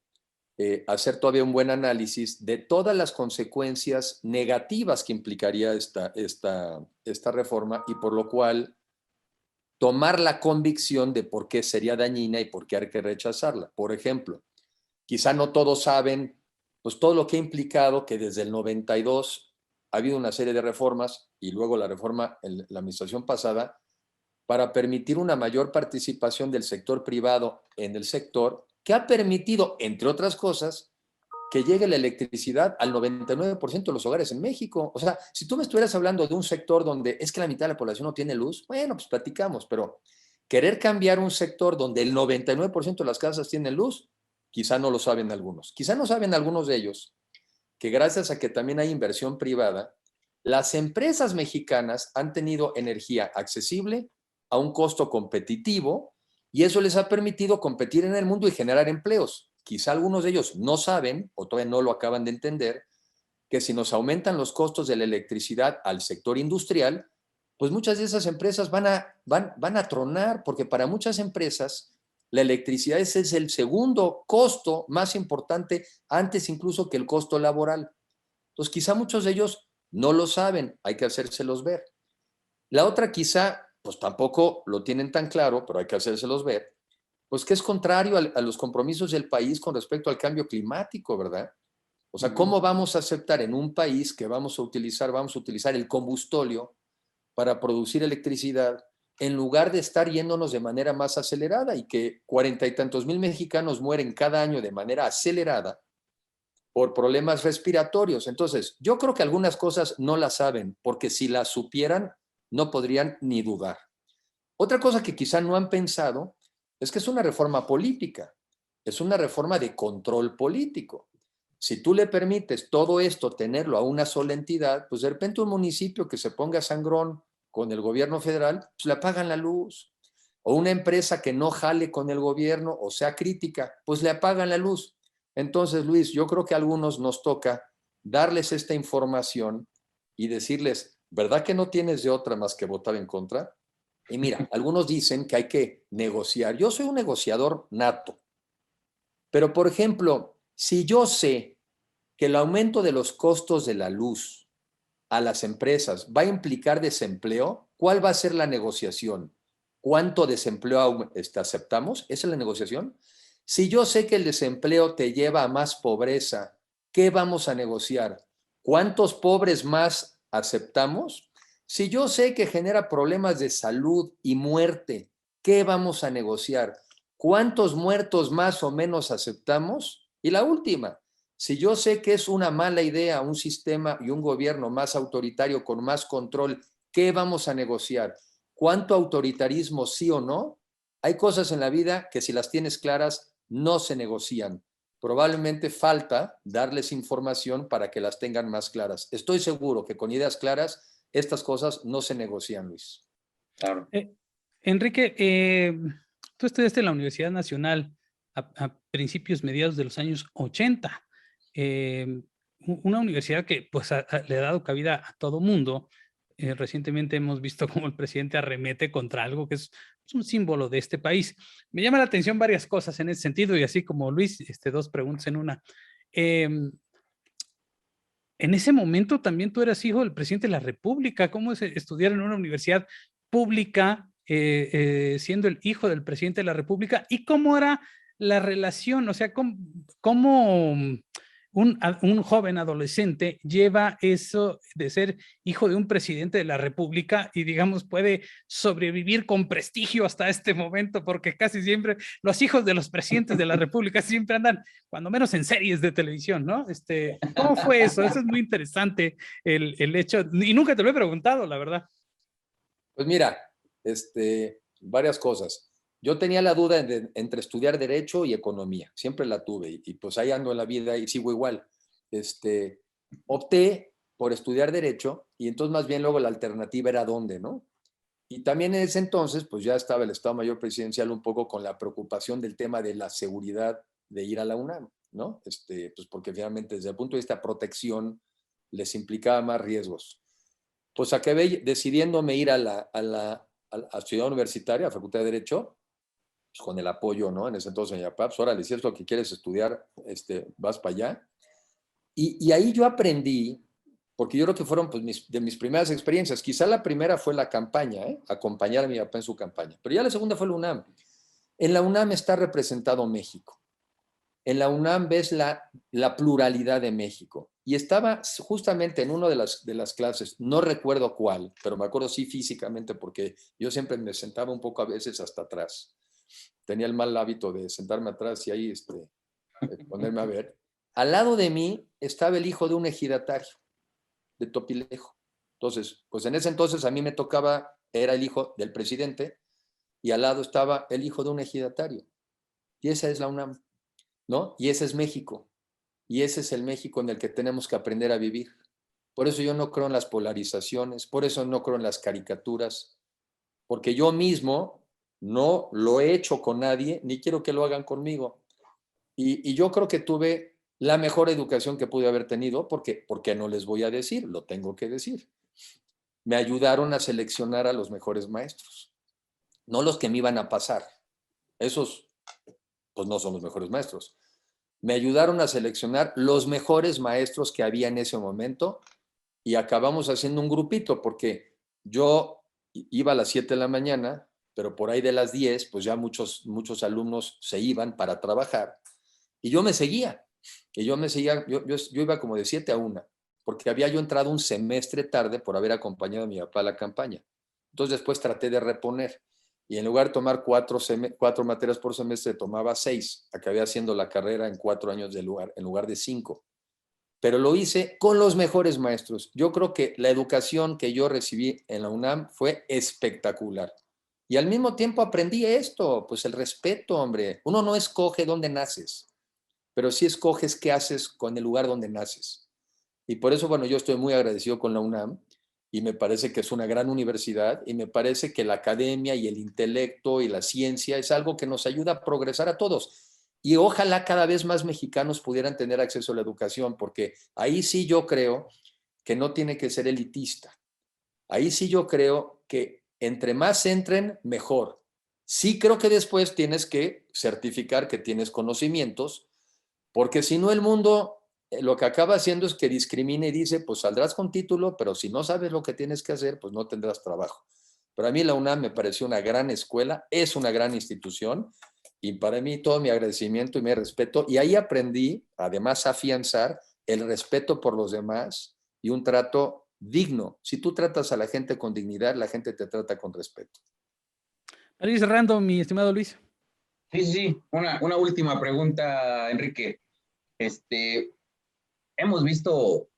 hacer todavía un buen análisis de todas las consecuencias negativas que implicaría esta reforma, y por lo cual tomar la convicción de por qué sería dañina y por qué hay que rechazarla. Por ejemplo, quizá no todos saben pues todo lo que ha implicado que desde el 92 ha habido una serie de reformas, y luego la reforma en la administración pasada, para permitir una mayor participación del sector privado en el sector, que ha permitido, entre otras cosas, que llegue la electricidad al 99% de los hogares en México. O sea, si tú me estuvieras hablando de un sector donde es que la mitad de la población no tiene luz, bueno, pues platicamos, pero querer cambiar un sector donde el 99% de las casas tienen luz, quizá no lo saben algunos. Quizá no saben algunos de ellos que gracias a que también hay inversión privada, las empresas mexicanas han tenido energía accesible a un costo competitivo y eso les ha permitido competir en el mundo y generar empleos. Quizá algunos de ellos no saben o todavía no lo acaban de entender, que si nos aumentan los costos de la electricidad al sector industrial, pues muchas de esas empresas van a tronar, porque para muchas empresas la electricidad es el segundo costo más importante, antes incluso que el costo laboral. Entonces quizá muchos de ellos no lo saben, hay que hacérselos ver. La otra quizá, pues tampoco lo tienen tan claro, pero hay que hacérselos ver, pues que es contrario a los compromisos del país con respecto al cambio climático, ¿verdad? O sea, ¿cómo vamos a aceptar en un país que vamos a utilizar el combustóleo para producir electricidad en lugar de estar yéndonos de manera más acelerada y que 40 y tantos mil mexicanos mueren cada año de manera acelerada por problemas respiratorios? Entonces, yo creo que algunas cosas no las saben, porque si las supieran, no podrían ni dudar. Otra cosa que quizá no han pensado es que es una reforma política, es una reforma de control político. Si tú le permites todo esto tenerlo a una sola entidad, pues de repente un municipio que se ponga sangrón con el gobierno federal, pues le apagan la luz. O una empresa que no jale con el gobierno o sea crítica, pues le apagan la luz. Entonces, Luis, yo creo que a algunos nos toca darles esta información y decirles, ¿verdad que no tienes de otra más que votar en contra? Y mira, algunos dicen que hay que negociar. Yo soy un negociador nato. Pero, por ejemplo, si yo sé que el aumento de los costos de la luz a las empresas va a implicar desempleo, ¿cuál va a ser la negociación? ¿Cuánto desempleo aceptamos? ¿Esa es la negociación? Si yo sé que el desempleo te lleva a más pobreza, ¿qué vamos a negociar? ¿Cuántos pobres más aceptamos? Si yo sé que genera problemas de salud y muerte, ¿qué vamos a negociar? ¿Cuántos muertos más o menos aceptamos? Y la última, si yo sé que es una mala idea un sistema y un gobierno más autoritario con más control, ¿qué vamos a negociar? ¿Cuánto autoritarismo sí o no? Hay cosas en la vida que si las tienes claras no se negocian. Probablemente falta darles información para que las tengan más claras. Estoy seguro que con ideas claras estas cosas no se negocian, Luis. Claro. Enrique, tú estudiaste en la Universidad Nacional a principios, mediados de los años 80. Una universidad que pues le ha dado cabida a todo mundo. Recientemente hemos visto cómo el presidente arremete contra algo que es un símbolo de este país. Me llama la atención varias cosas en ese sentido y así como Luis, dos preguntas en una. En ese momento también tú eras hijo del presidente de la República. ¿Cómo es estudiar en una universidad pública siendo el hijo del presidente de la República? ¿Y cómo era la relación? O sea, ¿cómo un joven adolescente lleva eso de ser hijo de un presidente de la República y, digamos, puede sobrevivir con prestigio hasta este momento? Porque casi siempre los hijos de los presidentes de la República siempre andan, cuando menos en series de televisión, ¿no? ¿Cómo fue eso? Eso es muy interesante, el hecho, y nunca te lo he preguntado, la verdad. Pues mira, varias cosas. Yo tenía la duda entre estudiar Derecho y Economía, siempre la tuve y pues ahí ando en la vida y sigo igual. Opté por estudiar Derecho y entonces más bien luego la alternativa era dónde, ¿no? Y también en ese entonces pues ya estaba el Estado Mayor Presidencial un poco con la preocupación del tema de la seguridad de ir a la UNAM, ¿no? Pues porque finalmente desde el punto de vista de protección les implicaba más riesgos. Pues acabé decidiéndome ir a la ciudad universitaria, a la Facultad de Derecho, pues con el apoyo, ¿no? En ese entonces, mi papá, pues órale, si es lo que quieres estudiar, vas para allá. Y ahí yo aprendí, porque yo creo que fueron pues, de mis primeras experiencias. Quizá la primera fue la campaña, acompañar a mi papá en su campaña. Pero ya la segunda fue la UNAM. En la UNAM está representado México. En la UNAM ves la pluralidad de México. Y estaba justamente en una de las clases, no recuerdo cuál, pero me acuerdo sí físicamente porque yo siempre me sentaba un poco a veces hasta atrás. Tenía el mal hábito de sentarme atrás y ahí ponerme a ver. Al lado de mí estaba el hijo de un ejidatario de Topilejo. Entonces, pues en ese entonces a mí me tocaba, era el hijo del presidente y al lado estaba el hijo de un ejidatario. Y esa es la UNAM, ¿no? Y ese es México. Y ese es el México en el que tenemos que aprender a vivir. Por eso yo no creo en las polarizaciones, por eso no creo en las caricaturas. porque yo mismo no lo he hecho con nadie, ni quiero que lo hagan conmigo. Y yo creo que tuve la mejor educación que pude haber tenido, porque no les voy a decir, lo tengo que decir. Me ayudaron a seleccionar a los mejores maestros, no los que me iban a pasar. Esos, pues no son los mejores maestros. Me ayudaron a seleccionar los mejores maestros que había en ese momento y acabamos haciendo un grupito, porque yo iba a las 7 de la mañana, pero por ahí de las 10, pues ya muchos alumnos se iban para trabajar y yo me seguía. Yo iba como de 7 a 1, porque había yo entrado un semestre tarde por haber acompañado a mi papá a la campaña. Entonces después traté de reponer y en lugar de tomar 4 materias por semestre, tomaba 6. Acabé haciendo la carrera en 4 años en lugar de 5. Pero lo hice con los mejores maestros. Yo creo que la educación que yo recibí en la UNAM fue espectacular. Y al mismo tiempo aprendí esto, pues el respeto, hombre. Uno no escoge dónde naces, pero sí escoges qué haces con el lugar donde naces. Y por eso, bueno, yo estoy muy agradecido con la UNAM y me parece que es una gran universidad y me parece que la academia y el intelecto y la ciencia es algo que nos ayuda a progresar a todos. Y ojalá cada vez más mexicanos pudieran tener acceso a la educación, porque ahí sí yo creo que no tiene que ser elitista. Ahí sí yo creo que entre más entren, mejor. Sí creo que después tienes que certificar que tienes conocimientos, porque si no el mundo lo que acaba haciendo es que discrimina y dice, pues saldrás con título, pero si no sabes lo que tienes que hacer, pues no tendrás trabajo. Pero a mí la UNAM me pareció una gran escuela, es una gran institución y para mí todo mi agradecimiento y mi respeto. Y ahí aprendí, además, a afianzar el respeto por los demás y un trato digno. Si tú tratas a la gente con dignidad, la gente te trata con respeto. Para ir cerrando, mi estimado Luis. Sí. Una última pregunta, Enrique. Hemos visto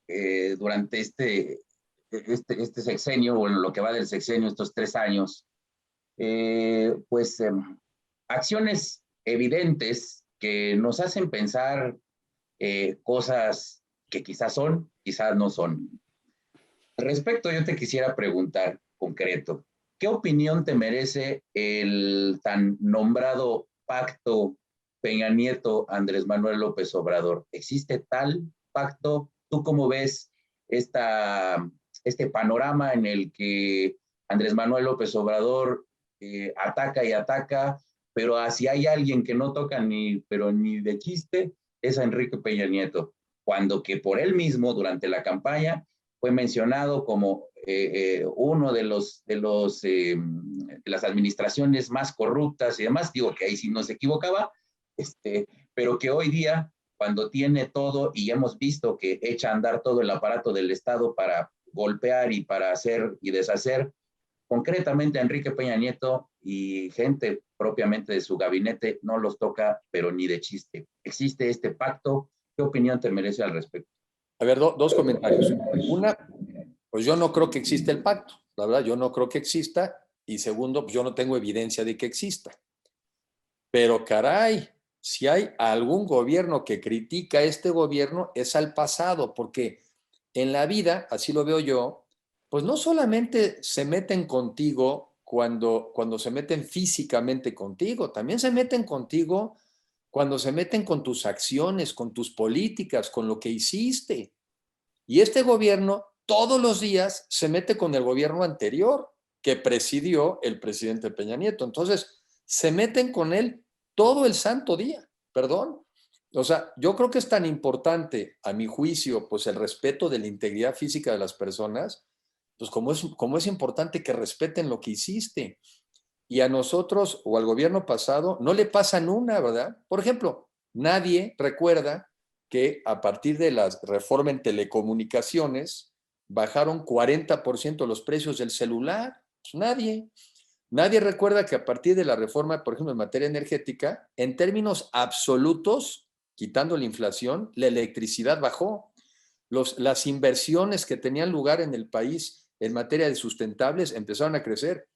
durante este sexenio, o en lo que va del sexenio, estos 3 años, acciones evidentes que nos hacen pensar cosas que quizás son, quizás no son. Al respecto, yo te quisiera preguntar concreto, ¿qué opinión te merece el tan nombrado pacto Peña Nieto, Andrés Manuel López Obrador? ¿Existe tal pacto? ¿Tú cómo ves este panorama en el que Andrés Manuel López Obrador ataca y ataca, pero si hay alguien que no toca ni de chiste, es a Enrique Peña Nieto, cuando que por él mismo durante la campaña fue mencionado como uno de las administraciones más corruptas y demás, digo que ahí sí no se equivocaba, pero que hoy día, cuando tiene todo y hemos visto que echa a andar todo el aparato del Estado para golpear y para hacer y deshacer, concretamente a Enrique Peña Nieto y gente propiamente de su gabinete no los toca, pero ni de chiste. ¿Existe este pacto? ¿Qué opinión te merece al respecto? A ver, dos comentarios. Una, pues yo no creo que exista el pacto, la verdad, yo no creo que exista. Y segundo, pues yo no tengo evidencia de que exista. Pero caray, si hay algún gobierno que critica a este gobierno, es al pasado, porque en la vida, así lo veo yo, pues no solamente se meten contigo cuando se meten físicamente contigo, también se meten contigo cuando se meten con tus acciones, con tus políticas, con lo que hiciste. Y este gobierno todos los días se mete con el gobierno anterior que presidió el presidente Peña Nieto. Entonces, se meten con él todo el santo día, perdón. O sea, yo creo que es tan importante, a mi juicio, pues el respeto de la integridad física de las personas, pues como es importante que respeten lo que hiciste. Y a nosotros o al gobierno pasado no le pasan una, ¿verdad? Por ejemplo, nadie recuerda que a partir de la reforma en telecomunicaciones bajaron 40% los precios del celular. Pues nadie recuerda que a partir de la reforma, por ejemplo, en materia energética, en términos absolutos, quitando la inflación, la electricidad bajó. Las inversiones que tenían lugar en el país en materia de sustentables empezaron a crecer.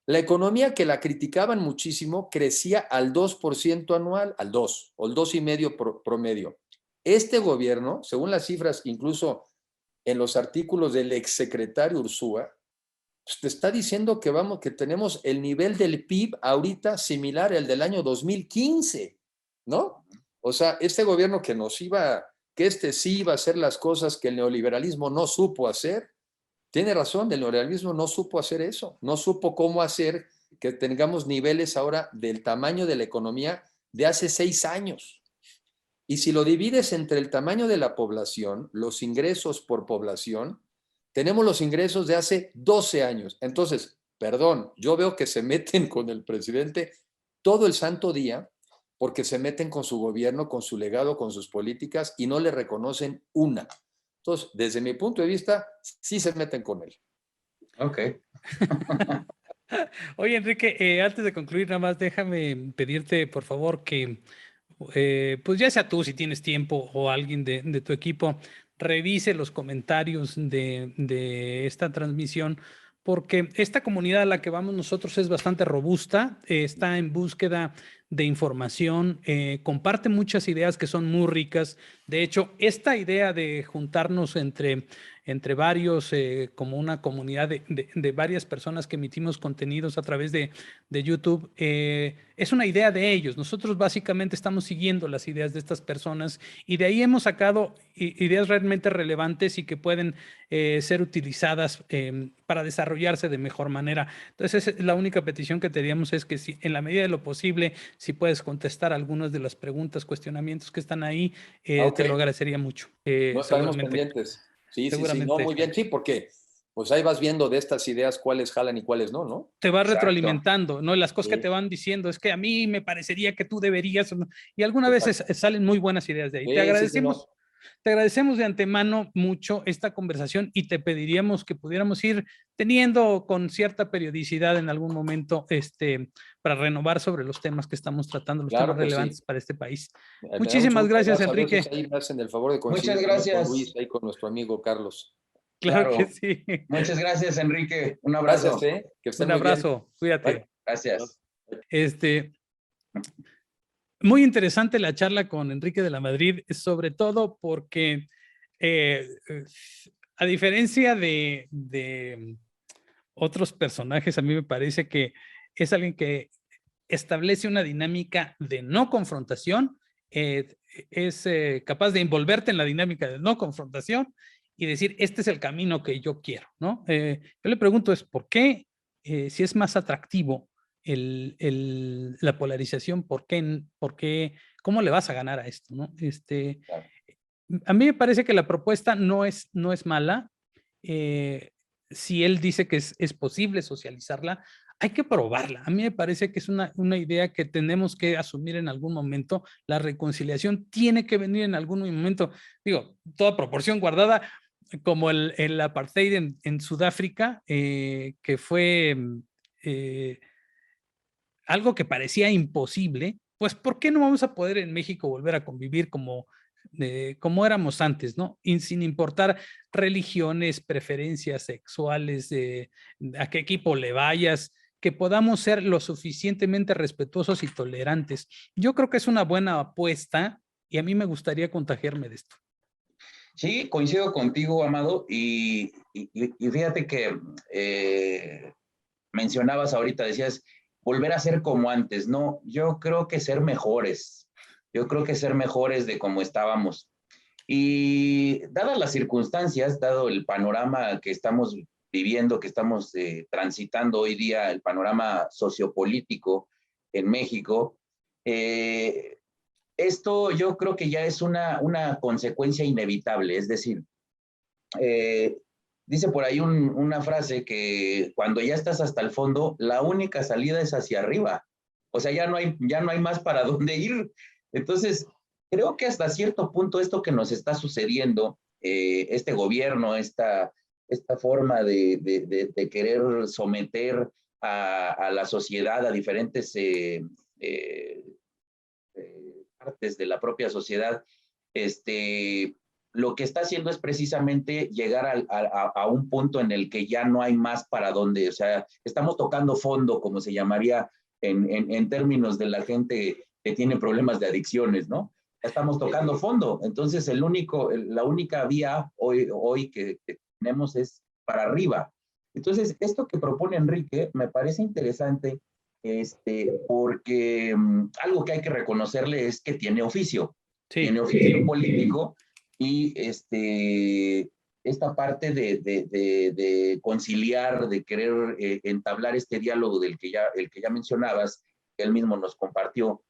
La economía, que la criticaban muchísimo, crecía al 2% anual, al 2 o el 2,5% promedio. Este gobierno, según las cifras, incluso en los artículos del exsecretario Ursúa, pues te está diciendo que tenemos el nivel del PIB ahorita similar al del año 2015, ¿no? O sea, este gobierno que sí iba a hacer las cosas que el neoliberalismo no supo hacer, tiene razón, el neoliberalismo no supo hacer eso, no supo cómo hacer que tengamos niveles ahora del tamaño de la economía de hace 6 años. Y si lo divides entre el tamaño de la población, los ingresos por población, tenemos los ingresos de hace 12 años. Entonces, perdón, yo veo que se meten con el presidente todo el santo día porque se meten con su gobierno, con su legado, con sus políticas y no le reconocen una. Entonces, desde mi punto de vista, sí se meten con él. Ok. Oye, Enrique, antes de concluir, nada más déjame pedirte, por favor, que, pues ya sea tú, si tienes tiempo, o alguien de tu equipo, revise los comentarios de esta transmisión, porque esta comunidad a la que vamos nosotros es bastante robusta, está en búsqueda de información, comparte muchas ideas que son muy ricas. De hecho, esta idea de juntarnos entre varios, como una comunidad de varias personas que emitimos contenidos a través de YouTube, es una idea de ellos. Nosotros básicamente estamos siguiendo las ideas de estas personas y de ahí hemos sacado ideas realmente relevantes y que pueden ser utilizadas para desarrollarse de mejor manera. Entonces, la única petición que teníamos es que si en la medida de lo posible, si puedes contestar algunas de las preguntas, cuestionamientos que están ahí, te lo agradecería mucho. No estaremos pendientes. Sí, no, muy bien, sí, porque pues ahí vas viendo de estas ideas cuáles jalan y cuáles no, ¿no? Te va retroalimentando, ¿no? Las cosas que te van diciendo es que a mí me parecería que tú deberías, y algunas veces salen muy buenas ideas de ahí. Te agradecemos. Te agradecemos de antemano mucho esta conversación y te pediríamos que pudiéramos ir teniendo con cierta periodicidad en algún momento para renovar sobre los temas que estamos tratando, los temas relevantes para este país. Muchísimas gracias, Enrique. Ahí me hacen el favor de coincidir. Muchas gracias. Con Luis, ahí con nuestro amigo Carlos. Claro que sí. Muchas gracias, Enrique. Un abrazo. Gracias, que estén un abrazo. Cuídate. Bye. Gracias. Muy interesante la charla con Enrique de la Madrid, sobre todo porque a diferencia de otros personajes, a mí me parece que es alguien que establece una dinámica de no confrontación, es capaz de envolverte en la dinámica de no confrontación y decir, este es el camino que yo quiero, ¿no? Yo le pregunto ¿por qué, si es más atractivo la polarización, ¿por qué, cómo le vas a ganar a esto, ¿no? Claro. A mí me parece que la propuesta no es mala. Si él dice que es posible socializarla, hay que probarla. A mí me parece que es una idea que tenemos que asumir en algún momento. La reconciliación tiene que venir en algún momento, digo, toda proporción guardada, como el apartheid en Sudáfrica, que fue algo que parecía imposible. Pues, ¿por qué no vamos a poder en México volver a convivir como éramos antes, ¿no? Y sin importar religiones, preferencias sexuales, a qué equipo le vayas, que podamos ser lo suficientemente respetuosos y tolerantes. Yo creo que es una buena apuesta y a mí me gustaría contagiarme de esto. Sí, coincido contigo, Amado, y fíjate que mencionabas ahorita, decías, volver a ser como antes. No, yo creo que ser mejores. Yo creo que ser mejores de como estábamos. Y dadas las circunstancias, dado el panorama que estamos viviendo, que estamos transitando hoy día, el panorama sociopolítico en México, esto yo creo que ya es una consecuencia inevitable. Es decir, dice por ahí una frase que cuando ya estás hasta el fondo, la única salida es hacia arriba. O sea, ya no hay más para dónde ir. Entonces, creo que hasta cierto punto esto que nos está sucediendo, este gobierno, esta forma de querer someter a la sociedad, a diferentes partes de la propia sociedad, lo que está haciendo es precisamente llegar a un punto en el que ya no hay más para dónde. O sea, estamos tocando fondo, como se llamaría en términos de la gente que tiene problemas de adicciones, ¿no? Estamos tocando fondo. Entonces, la única vía hoy que tenemos es para arriba. Entonces, esto que propone Enrique me parece interesante, porque algo que hay que reconocerle es que tiene Sí. oficio político, y esta parte de conciliar, de querer entablar este diálogo el que ya mencionabas, que él mismo nos compartió,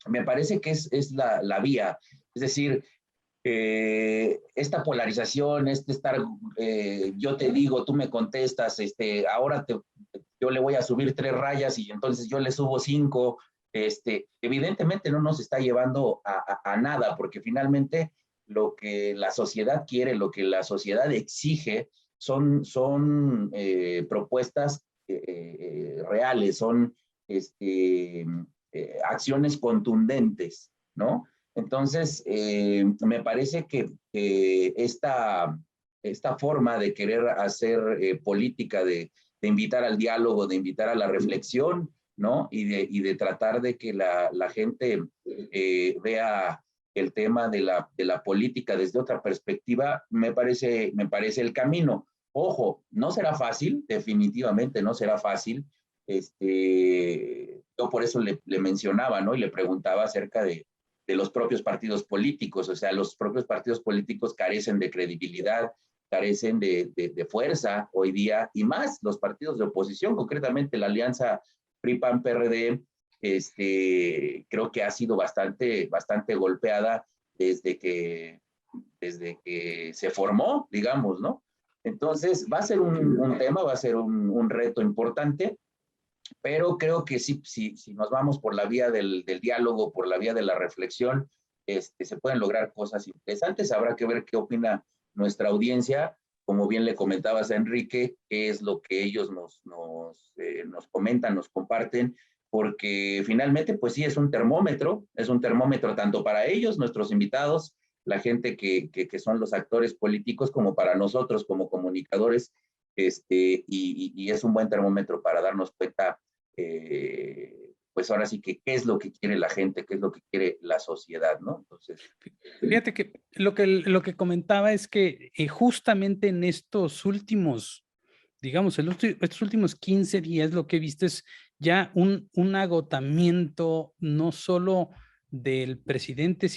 me parece que es la vía. Es decir, esta polarización, estar, yo te digo, tú me contestas, ahora yo le voy a subir 3 rayas y entonces yo le subo 5, evidentemente no nos está llevando a nada, porque finalmente lo que la sociedad quiere, lo que la sociedad exige son propuestas reales, son acciones contundentes, ¿no? Entonces, me parece que esta forma de querer hacer política, de invitar al diálogo, de invitar a la reflexión, ¿no? Y de tratar de que la gente vea el tema de la política desde otra perspectiva, me parece el camino. Ojo, no será fácil, definitivamente no será fácil. Yo por eso le mencionaba, ¿no? Y le preguntaba acerca de los propios partidos políticos. O sea, los propios partidos políticos carecen de credibilidad, carecen de fuerza hoy día, y más los partidos de oposición, concretamente la alianza PRI-PAN-PRD, creo que ha sido bastante golpeada desde que se formó, digamos, ¿no? Entonces, va a ser un tema, va a ser un reto importante, pero creo que sí, si nos vamos por la vía del diálogo, por la vía de la reflexión, se pueden lograr cosas interesantes. Habrá que ver qué opina nuestra audiencia. Como bien le comentabas a Enrique, qué es lo que ellos nos comentan, nos comparten, porque finalmente, pues sí, es un termómetro tanto para ellos, nuestros invitados, la gente que son los actores políticos, como para nosotros como comunicadores, y es un buen termómetro para darnos cuenta, pues ahora sí que qué es lo que quiere la gente, qué es lo que quiere la sociedad, ¿no? Entonces, Fíjate que lo que comentaba es que justamente en estos últimos, digamos, estos últimos 15 días, lo que he visto es ya un agotamiento, no solo del presidente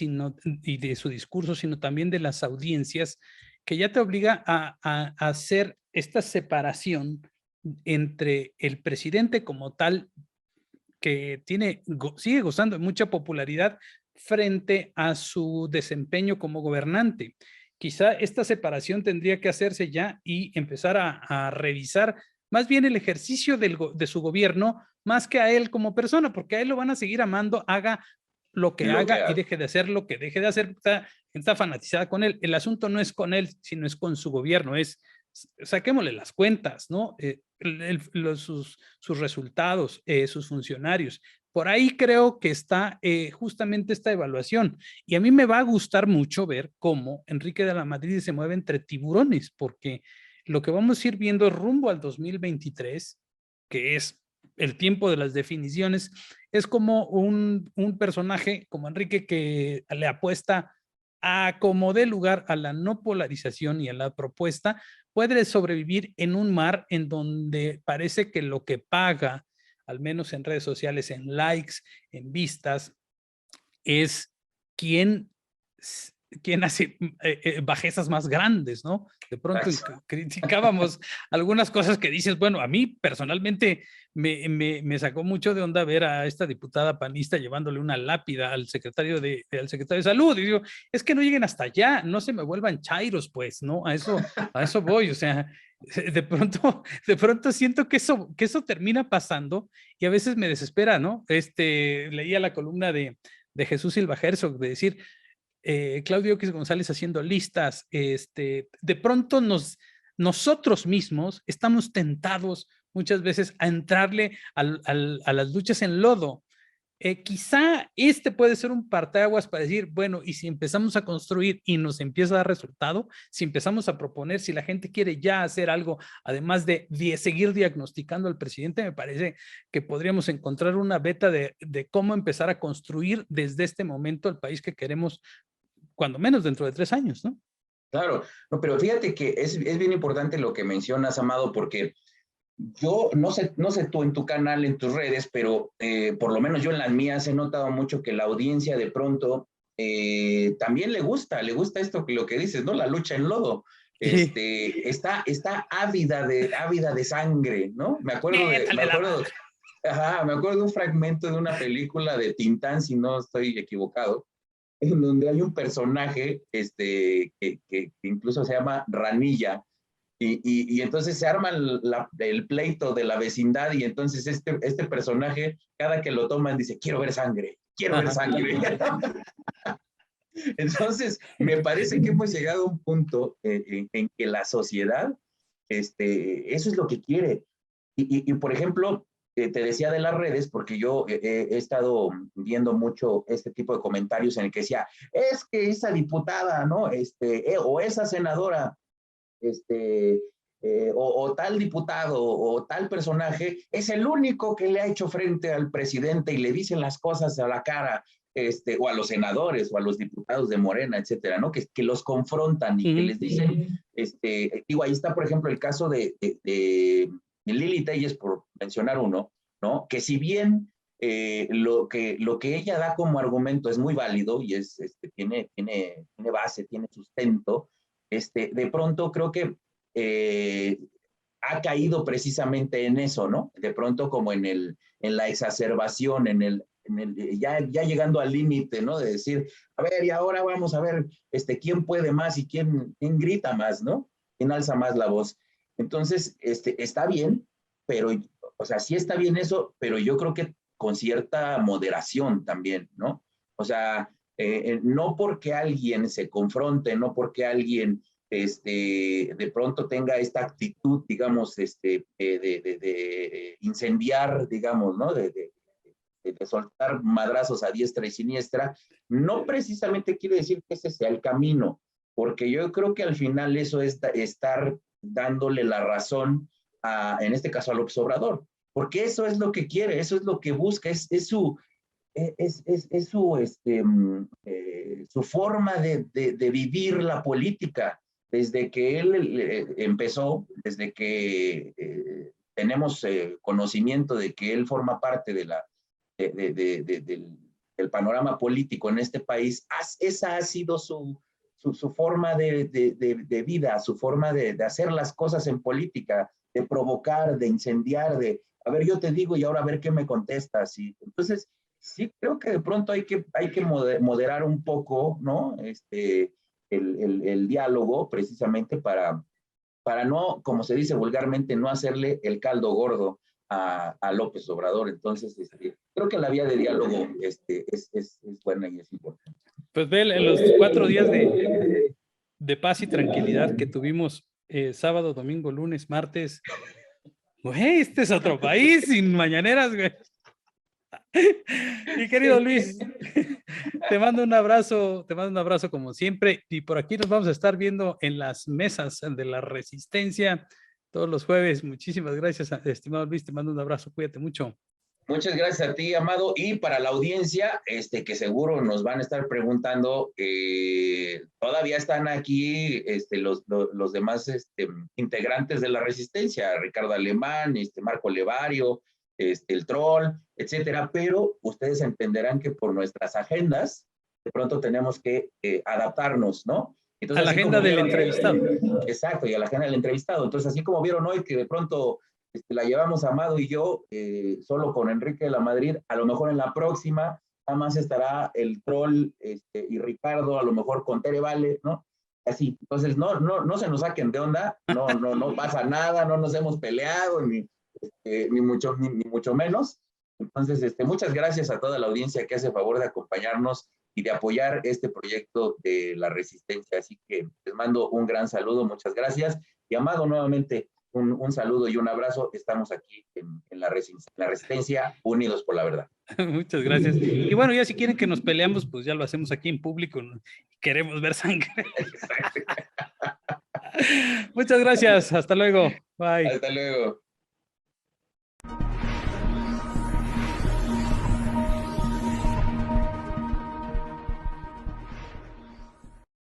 y de su discurso, sino también de las audiencias, que ya te obliga a hacer esta separación entre el presidente como tal, que sigue gozando de mucha popularidad frente a su desempeño como gobernante. Quizá esta separación tendría que hacerse ya y empezar a revisar más bien el ejercicio de su gobierno, más que a él como persona, porque a él lo van a seguir amando, haga lo que haga y deje de hacer lo que deje de hacer. Está fanatizada con él. El asunto no es con él, sino es con su gobierno. Saquémosle las cuentas, ¿no? Sus resultados, sus funcionarios. Por ahí creo que está justamente esta evaluación. Y a mí me va a gustar mucho ver cómo Enrique de la Madrid se mueve entre tiburones, porque lo que vamos a ir viendo rumbo al 2023, que es el tiempo de las definiciones, es como un personaje como Enrique que le apuesta a como dé lugar a la no polarización y a la propuesta, puede sobrevivir en un mar en donde parece que lo que paga, al menos en redes sociales, en likes, en vistas, es quien hace bajezas más grandes, ¿no? De pronto criticábamos algunas cosas que dices, bueno, a mí personalmente me sacó mucho de onda ver a esta diputada panista llevándole una lápida al secretario de Salud. Y digo, es que no lleguen hasta allá, no se me vuelvan chairos, pues, ¿no? A eso voy, o sea, de pronto siento que eso termina pasando y a veces me desespera, ¿no? Leía la columna de Jesús Silva Herzog, de decir, Claudio X González haciendo listas, de pronto nosotros mismos estamos tentados muchas veces a entrarle a las luchas en lodo. Quizá puede ser un parteaguas para decir, bueno, y si empezamos a construir y nos empieza a dar resultado, si empezamos a proponer, si la gente quiere ya hacer algo, además de seguir diagnosticando al presidente, me parece que podríamos encontrar una beta de cómo empezar a construir desde este momento el país que queremos, cuando menos dentro de 3 años, ¿no? Claro, no, pero fíjate que es bien importante lo que mencionas, Amado, porque yo no sé tú en tu canal, en tus redes, pero por lo menos yo en las mías he notado mucho que la audiencia de pronto también le gusta esto, lo que dices, ¿no? La lucha en lodo. Sí. Está ávida de sangre, ¿no? Métale la mano. Me acuerdo de un fragmento de una película de Tintán, si no estoy equivocado, en donde hay un personaje que incluso se llama Ranilla, y entonces se arma el pleito de la vecindad, y entonces este personaje, cada que lo toman, dice, quiero ver sangre, quiero ver sangre. Entonces, me parece que hemos llegado a un punto en que la sociedad, eso es lo que quiere. Por ejemplo, te decía de las redes, porque yo he estado viendo mucho este tipo de comentarios en el que decía, es que esa diputada, ¿no? O esa senadora, o tal diputado, o tal personaje, es el único que le ha hecho frente al presidente y le dicen las cosas a la cara, o a los senadores, o a los diputados de Morena, etcétera, ¿no? Que los confrontan y que les dicen, digo, ahí está, por ejemplo, el caso de Lili Telles, por mencionar uno, ¿no? Que si bien lo que ella da como argumento es muy válido y tiene base, tiene sustento, de pronto creo que ha caído precisamente en eso, ¿no? De pronto como en la exacerbación, ya llegando al límite, ¿no? De decir, a ver, y ahora vamos a ver quién puede más y quién grita más, ¿no? Quién alza más la voz. Entonces, está bien, pero, o sea, sí está bien eso, pero yo creo que con cierta moderación también, ¿no? O sea, no porque alguien se confronte, no porque alguien de pronto tenga esta actitud, digamos, de incendiar, digamos, ¿no? De soltar madrazos a diestra y siniestra, no precisamente quiere decir que ese sea el camino, porque yo creo que al final eso es estar dándole la razón en este caso al López Obrador, porque eso es lo que quiere, eso es lo que busca, es su, su forma de vivir la política. Desde que él empezó, desde que tenemos conocimiento de que él forma parte del panorama político en este país, esa ha sido su forma de vida, su forma de hacer las cosas en política, de provocar, de incendiar, a ver, yo te digo y ahora a ver qué me contestas. Y entonces, sí creo que de pronto hay que moderar un poco, ¿no? El diálogo precisamente para no, como se dice vulgarmente, no hacerle el caldo gordo a López Obrador. Entonces, creo que la vía de diálogo es buena y es importante. Pues ve los 4 días de paz y tranquilidad que tuvimos sábado, domingo, lunes, martes. Güey, este es otro país sin mañaneras, güey. Mi querido Luis, te mando un abrazo como siempre, y por aquí nos vamos a estar viendo en las mesas de la Resistencia todos los jueves. Muchísimas gracias, estimado Luis, te mando un abrazo, cuídate mucho. Muchas gracias a ti, Amado, y para la audiencia, que seguro nos van a estar preguntando, todavía están aquí los demás integrantes de la Resistencia, Ricardo Alemán, Marco Levario, el Troll, etcétera, pero ustedes entenderán que por nuestras agendas, de pronto tenemos que adaptarnos, ¿no? Entonces, a la agenda del entrevistado. Exacto, y a la agenda del entrevistado. Entonces, así como vieron hoy que de pronto la llevamos Amado y yo, solo con Enrique de la Madrid, a lo mejor en la próxima, nada más estará el Troll y Ricardo, a lo mejor con Tere Vale, ¿no? Así, entonces no se nos saquen de onda, no pasa nada, no nos hemos peleado, ni mucho menos. Entonces, muchas gracias a toda la audiencia que hace favor de acompañarnos y de apoyar este proyecto de la Resistencia. Así que les mando un gran saludo, muchas gracias. Y Amado, nuevamente, un saludo y un abrazo. Estamos aquí en la Resistencia, unidos por la verdad. Muchas gracias. Y bueno, ya si quieren que nos peleamos, pues ya lo hacemos aquí en público, ¿no? Queremos ver sangre. Muchas gracias. Hasta luego. Bye. Hasta luego.